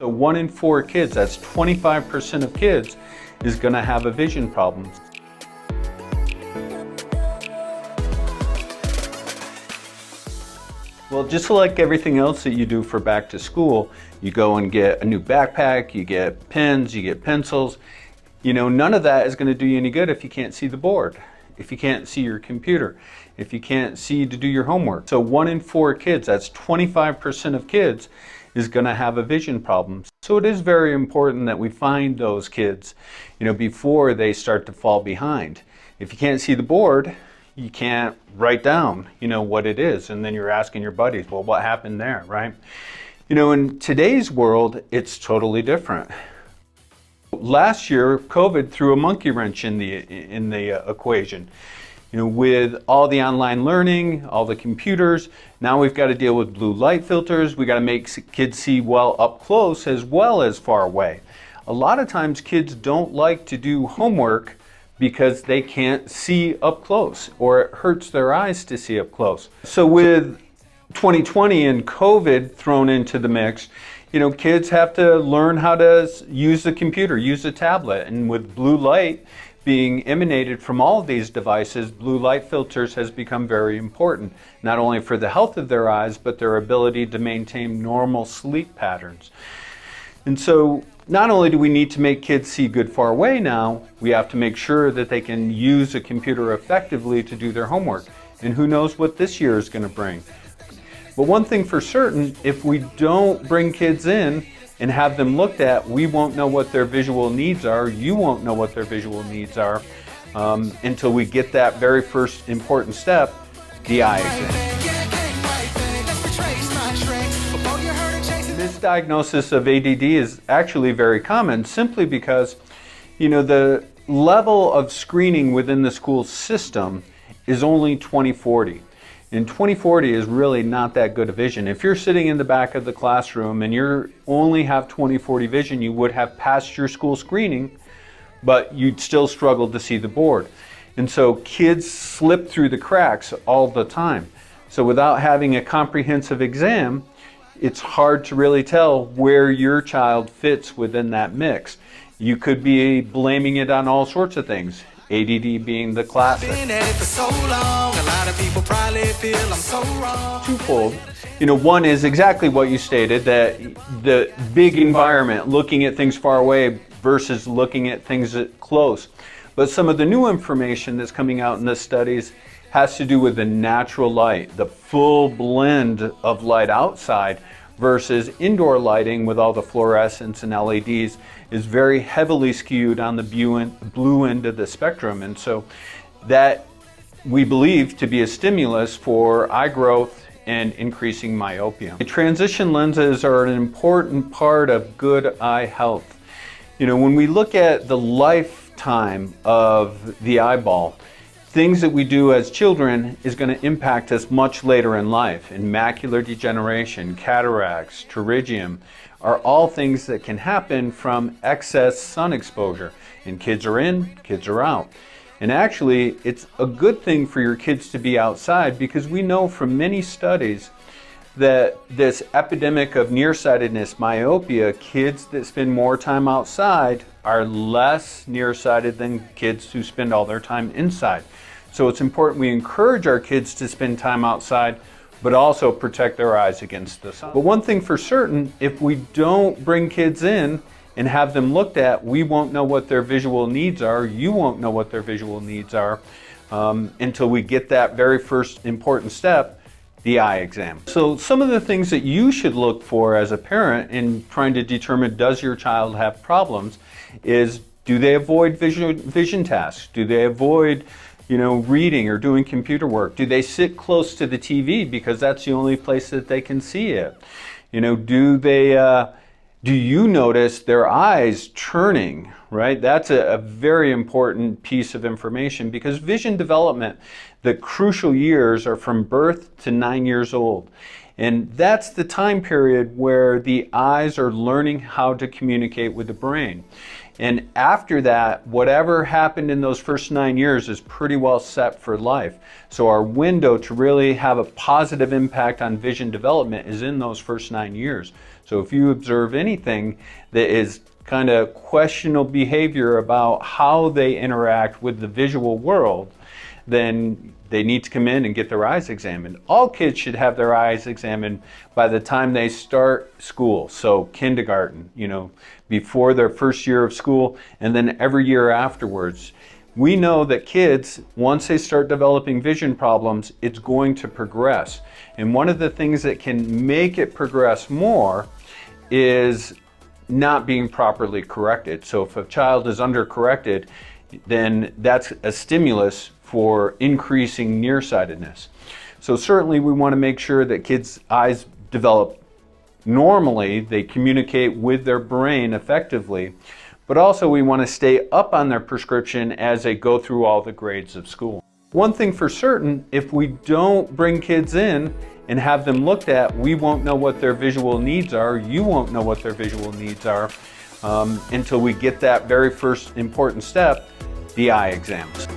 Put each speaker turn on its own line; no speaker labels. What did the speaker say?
So 1 in 4 kids, that's 25% of kids, is going to have a vision problem. Well, just like everything else that you do for back to school, you go and get a new backpack, you get pens, you get pencils. You know, none of that is going to do you any good if you can't see the board, if you can't see your computer, if you can't see to do your homework. So 1 in 4 kids, that's 25% of kids, is going to have a vision problem. So it is very important that we find those kids, you know, before they start to fall behind. If you can't see the board, you can't write down, you know, what it is, and then you're asking your buddies, well, what happened there, right? You know, in today's world, it's totally different. Last year, COVID threw a monkey wrench in the equation. You know, with all the online learning, all the computers, now we've got to deal with blue light filters. We got to make kids see well up close as well as far away. A lot of times kids don't like to do homework because they can't see up close, or it hurts their eyes to see up close. So with 2020 and COVID thrown into the mix, you know, kids have to learn how to use the computer, use a tablet, and with blue light being emanated from all of these devices, blue light filters has become very important, not only for the health of their eyes, but their ability to maintain normal sleep patterns. And so not only do we need to make kids see good far away now, we have to make sure that they can use a computer effectively to do their homework. And who knows what this year is going to bring. But one thing for certain, if we don't bring kids in and have them looked at, we won't know what their visual needs are. You won't know what their visual needs are until we get that very first important step, the eye exam. Misdiagnosis of ADD is actually very common simply because, you know, the level of screening within the school system is only 20/40. And 20/40 is really not that good a vision. If you're sitting in the back of the classroom and you only have 20/40 vision, you would have passed your school screening, but you'd still struggle to see the board. And so kids slip through the cracks all the time. So without having a comprehensive exam, it's hard to really tell where your child fits within that mix. You could be blaming it on all sorts of things. ADD being the classic. Twofold. You know, one is exactly what you stated, that the big environment, looking at things far away versus looking at things close. But some of the new information that's coming out in the studies has to do with the natural light, the full blend of light outside versus indoor lighting with all the fluorescents and LEDs is very heavily skewed on the blue end of the spectrum. And so that we believe to be a stimulus for eye growth and increasing myopia. Transition lenses are an important part of good eye health. You know, when we look at the lifetime of the eyeball, things that we do as children is going to impact us much later in life. And macular degeneration, cataracts, pterygium are all things that can happen from excess sun exposure. And kids are in, kids are out. And actually, it's a good thing for your kids to be outside because we know from many studies that this epidemic of nearsightedness, myopia, kids that spend more time outside are less nearsighted than kids who spend all their time inside. So it's important we encourage our kids to spend time outside, but also protect their eyes against the sun. But one thing for certain, if we don't bring kids in and have them looked at, we won't know what their visual needs are. You won't know what their visual needs are until we get that very first important step, the eye exam. So some of the things that you should look for as a parent in trying to determine does your child have problems is, do they avoid vision tasks? Do they avoid, you know, reading or doing computer work? Do they sit close to the TV because that's the only place that they can see it? You know, do you notice their eyes turning, right? That's a very important piece of information because vision development, the crucial years are from birth to 9 years old. And that's the time period where the eyes are learning how to communicate with the brain. And after that, whatever happened in those first 9 years is pretty well set for life. So our window to really have a positive impact on vision development is in those first 9 years. So if you observe anything that is kind of questionable behavior about how they interact with the visual world, then they need to come in and get their eyes examined. All kids should have their eyes examined by the time they start school. So kindergarten, before their first year of school, and then every year afterwards. We know that kids, once they start developing vision problems, it's going to progress. And one of the things that can make it progress more is not being properly corrected. So if a child is undercorrected, then that's a stimulus for increasing nearsightedness. So certainly we want to make sure that kids' eyes develop normally, they communicate with their brain effectively, but also we want to stay up on their prescription as they go through all the grades of school. One thing for certain, if we don't bring kids in and have them looked at, we won't know what their visual needs are, you won't know what their visual needs are until we get that very first important step, the eye exams.